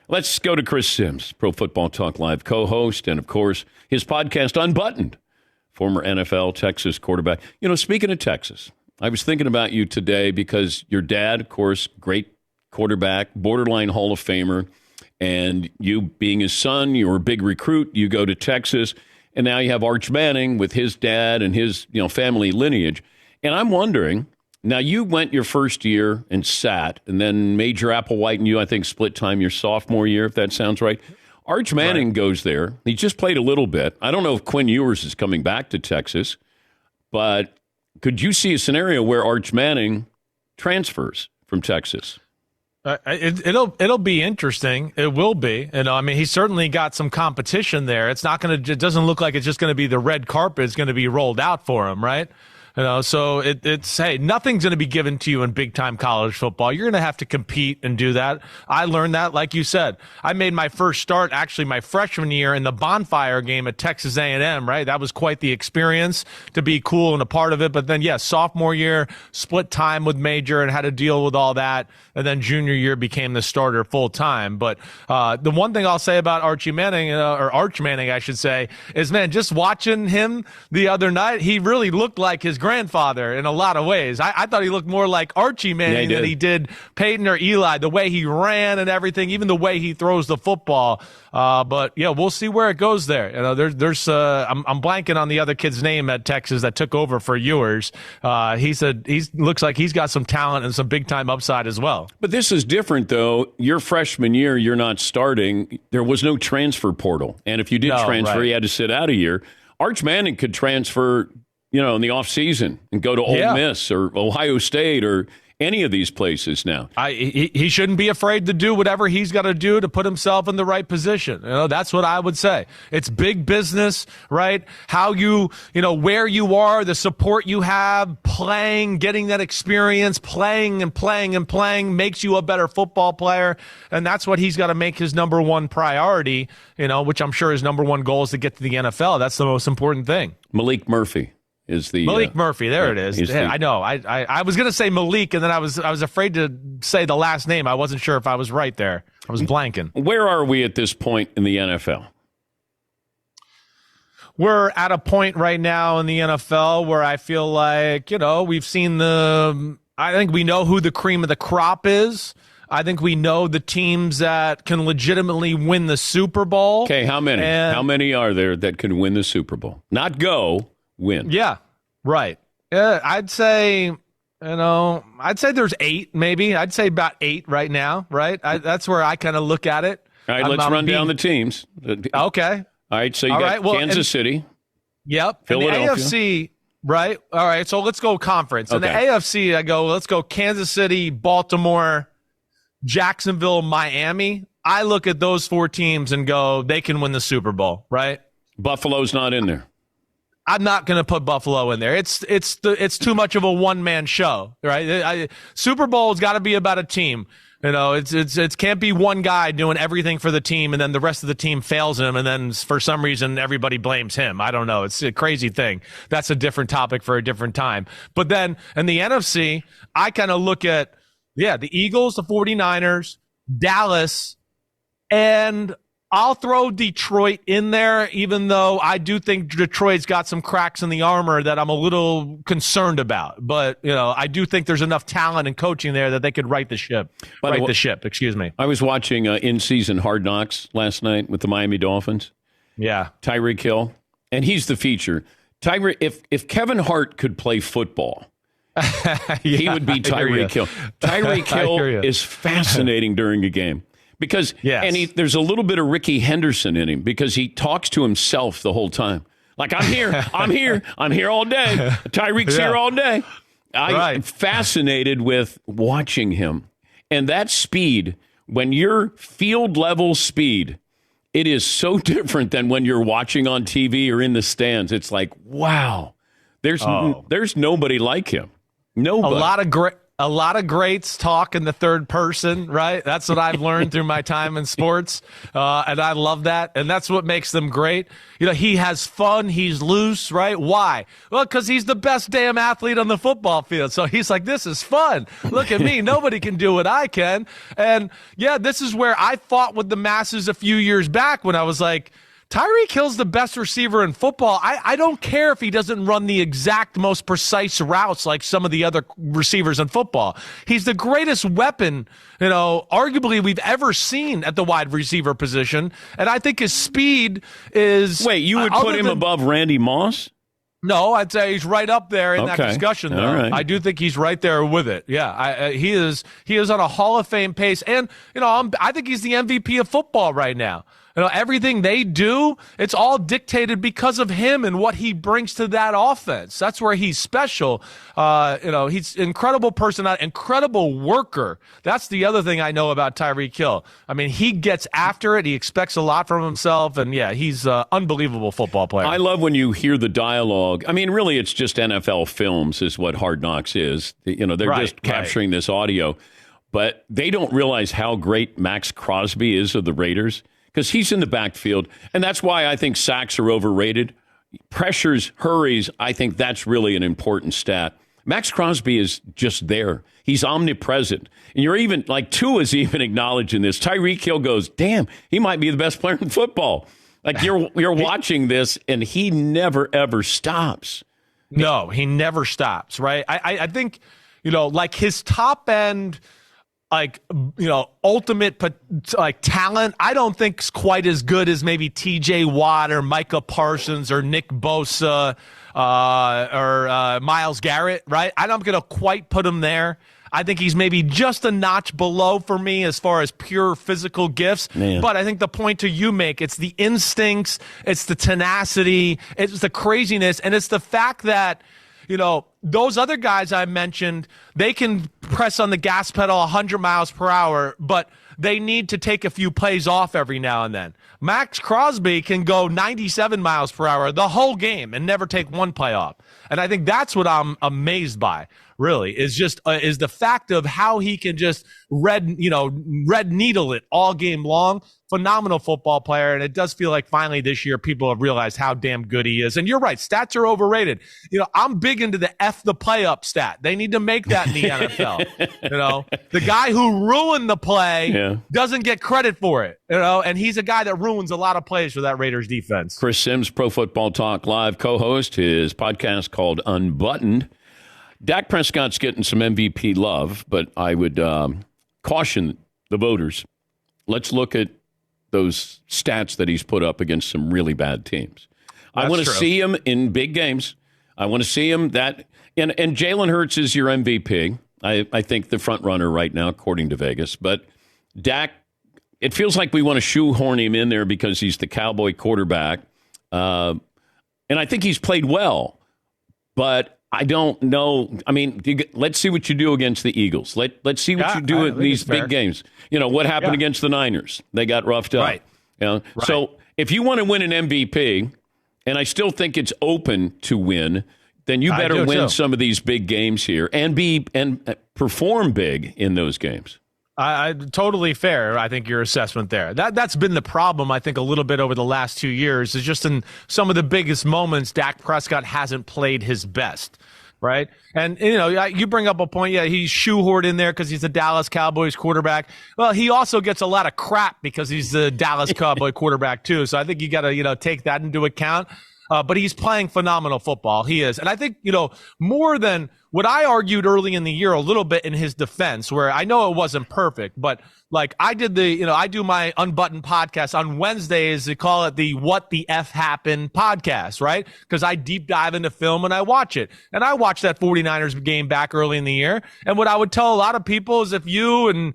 Let's go to Chris Sims, Pro Football Talk Live co-host, and, of course, his podcast, Unbuttoned, former NFL Texas quarterback. You know, speaking of Texas, I was thinking about you today because your dad, of course, great quarterback, borderline Hall of Famer, and you being his son, you were a big recruit, you go to Texas, and now you have Arch Manning with his dad and his family lineage. And I'm wondering, now you went your first year and sat, and then Major Applewhite and you, I think, split time your sophomore year, if that sounds right. Arch Manning goes there. He just played a little bit. I don't know if Quinn Ewers is coming back to Texas, but could you see a scenario where Arch Manning transfers from Texas? It'll be interesting. It will be. I mean, he's certainly got some competition there. It doesn't look like it's just going to be the red carpet. It's going to be rolled out for him, right? So hey, nothing's going to be given to you in big-time college football. You're going to have to compete and do that. I learned that, like you said. I made my first start, actually, my freshman year in the bonfire game at Texas A&M, right? That was quite the experience to be cool and a part of it. But then, sophomore year, split time with Major and had to deal with all that. And then junior year became the starter full-time. But the one thing I'll say about Archie Manning, or Arch Manning, I should say, is, man, just watching him the other night, he really looked like his grandfather in a lot of ways. I thought he looked more like Archie Manning than he did Peyton or Eli, the way he ran and everything, even the way he throws the football. But we'll see where it goes there. I'm blanking on the other kid's name at Texas that took over for Ewers. He looks like he's got some talent and some big time upside as well. But this is different, though. Your freshman year, you're not starting. There was no transfer portal, and if you did transfer, you had to sit out a year. Arch Manning could transfer, in the offseason and go to Ole Miss or Ohio State or any of these places now. He shouldn't be afraid to do whatever he's got to do to put himself in the right position. That's what I would say. It's big business, right? How where you are, the support you have, playing, getting that experience, playing and playing and playing makes you a better football player. And that's what he's got to make his number one priority, which I'm sure his number one goal is to get to the NFL. That's the most important thing. Malik Murphy. Malik Murphy, there it is. I know. I was going to say Malik, and then I was afraid to say the last name. I wasn't sure if I was right there. I was blanking. Where are we at this point in the NFL? We're at a point right now in the NFL where I feel like, we've seen I think we know who the cream of the crop is. I think we know the teams that can legitimately win the Super Bowl. Okay, how many? How many are there that can win the Super Bowl? Not go. Win. Yeah, right. I'd say, there's 8, maybe. I'd say about 8 right now, right? That's where I kind of look at it. All right, let's run down the teams. Okay. All right, so you got Kansas City. Yep. Philadelphia. And the AFC, right? All right, so let's go conference. In the AFC, let's go Kansas City, Baltimore, Jacksonville, Miami. I look at those 4 teams and go, they can win the Super Bowl, right? Buffalo's not in there. I'm not going to put Buffalo in there. It's too much of a one-man show, right? Super Bowl's got to be about a team. It can't be one guy doing everything for the team and then the rest of the team fails him and then for some reason everybody blames him. I don't know. It's a crazy thing. That's a different topic for a different time. But then in the NFC, I kind of look at, the Eagles, the 49ers, Dallas, and I'll throw Detroit in there, even though I do think Detroit's got some cracks in the armor that I'm a little concerned about. But, I do think there's enough talent and coaching there that they could right the ship. Excuse me. I was watching in-season Hard Knocks last night with the Miami Dolphins. Yeah. Tyreek Hill. And he's the feature. If Kevin Hart could play football, he would be Tyreek Hill. Tyreek Hill is fascinating during a game. Because there's a little bit of Ricky Henderson in him because he talks to himself the whole time. Like, I'm here all day. Tyreek's here all day. I'm fascinated with watching him. And that speed, when you're field level speed, it is so different than when you're watching on TV or in the stands. It's like, wow, there's nobody like him. Nobody. A lot of greats talk in the third person, right? That's what I've learned through my time in sports, and I love that, and that's what makes them great. He has fun, he's loose, right? Why? Well, because he's the best damn athlete on the football field, so he's like, this is fun. Look at me. Nobody can do what I can. And, yeah, this is where I fought with the masses a few years back when I was like, Tyreek Hill's the best receiver in football. I don't care if he doesn't run the exact most precise routes like some of the other receivers in football. He's the greatest weapon, arguably we've ever seen at the wide receiver position. And I think his speed is... Wait, you would put him above Randy Moss? No, I'd say he's right up there in that discussion, though. Right. I do think he's right there with it. Yeah, he is on a Hall of Fame pace. And, I think he's the MVP of football right now. Everything they do, it's all dictated because of him and what he brings to that offense. That's where he's special. He's an incredible personality, incredible worker. That's the other thing I know about Tyreek Hill. I mean, he gets after it. He expects a lot from himself. And, yeah, he's an unbelievable football player. I love when you hear the dialogue. I mean, really, it's just NFL films is what Hard Knocks is. They're just capturing this audio. But they don't realize how great Maxx Crosby is of the Raiders. Because he's in the backfield, and that's why I think sacks are overrated. Pressures, hurries, I think that's really an important stat. Maxx Crosby is just there. He's omnipresent. And you're even, like Tua's even acknowledging this. Tyreek Hill goes, damn, he might be the best player in football. Like you're watching this, and he never, ever stops. No, he never stops, right? I think, like his top end... ultimate talent, I don't think is quite as good as maybe T.J. Watt or Micah Parsons or Nick Bosa or Myles Garrett, right? I'm not going to quite put him there. I think he's maybe just a notch below for me as far as pure physical gifts. Man. But I think the point you make, it's the instincts, it's the tenacity, it's the craziness, and it's the fact that those other guys I mentioned, they can press on the gas pedal 100 miles per hour, but they need to take a few plays off every now and then. Maxx Crosby can go 97 miles per hour the whole game and never take one play off. And I think that's what I'm amazed by, really, is the fact of how he can just red needle it all game long. Phenomenal football player, and it does feel like finally this year people have realized how damn good he is. And you're right, stats are overrated. I'm big into the F the play up stat. They need to make that in the NFL. The guy who ruined the play doesn't get credit for it. And he's a guy that ruins a lot of plays for that Raiders defense. Chris Sims, Pro Football Talk Live co-host, his podcast called Unbuttoned. Dak Prescott's getting some MVP love, but I would caution the voters. Let's look at those stats that he's put up against some really bad teams. I want to see him in big games. I want to see him that, and Jalen Hurts is your MVP. I think the front runner right now, according to Vegas. But Dak, it feels like we want to shoehorn him in there because he's the Cowboy quarterback. And I think he's played well, but I don't know. I mean, let's see what you do against the Eagles. Let's see what you do in these big games. What happened against the Niners? They got roughed up. Right. Right. So if you want to win an MVP, and I still think it's open to win, then you better win some of these big games here and perform big in those games. I totally fair. I think your assessment there. That's been the problem. I think a little bit over the last 2 years is just in some of the biggest moments, Dak Prescott hasn't played his best, right? And you bring up a point. Yeah, he's shoehorned in there because he's the Dallas Cowboys quarterback. Well, he also gets a lot of crap because he's the Dallas Cowboy quarterback too. So I think you got to take that into account. But he's playing phenomenal football. He is. And I think, more than what I argued early in the year a little bit in his defense, where I know it wasn't perfect, but like I did I do my Unbuttoned podcast on Wednesdays. They call it the What the F Happened podcast, right? Because I deep dive into film and I watch it. And I watched that 49ers game back early in the year. And what I would tell a lot of people is if you and,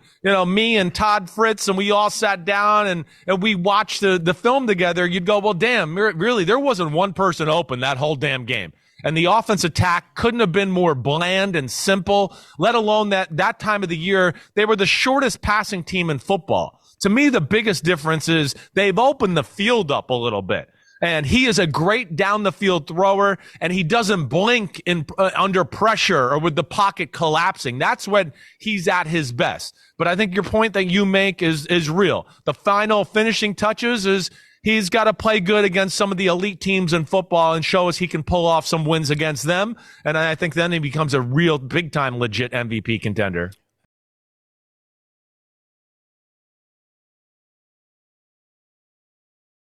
me and Todd Fritz and we all sat down and we watched the film together, you'd go, well, damn, really, there wasn't one person open that whole damn game. And the offense attack couldn't have been more bland and simple, let alone that time of the year, they were the shortest passing team in football. To me, the biggest difference is they've opened the field up a little bit. And he is a great down the field thrower, and he doesn't blink under pressure or with the pocket collapsing. That's when he's at his best. But I think your point that you make is real. The final finishing touches is he's got to play good against some of the elite teams in football and show us he can pull off some wins against them. And I think then he becomes a real big-time legit MVP contender.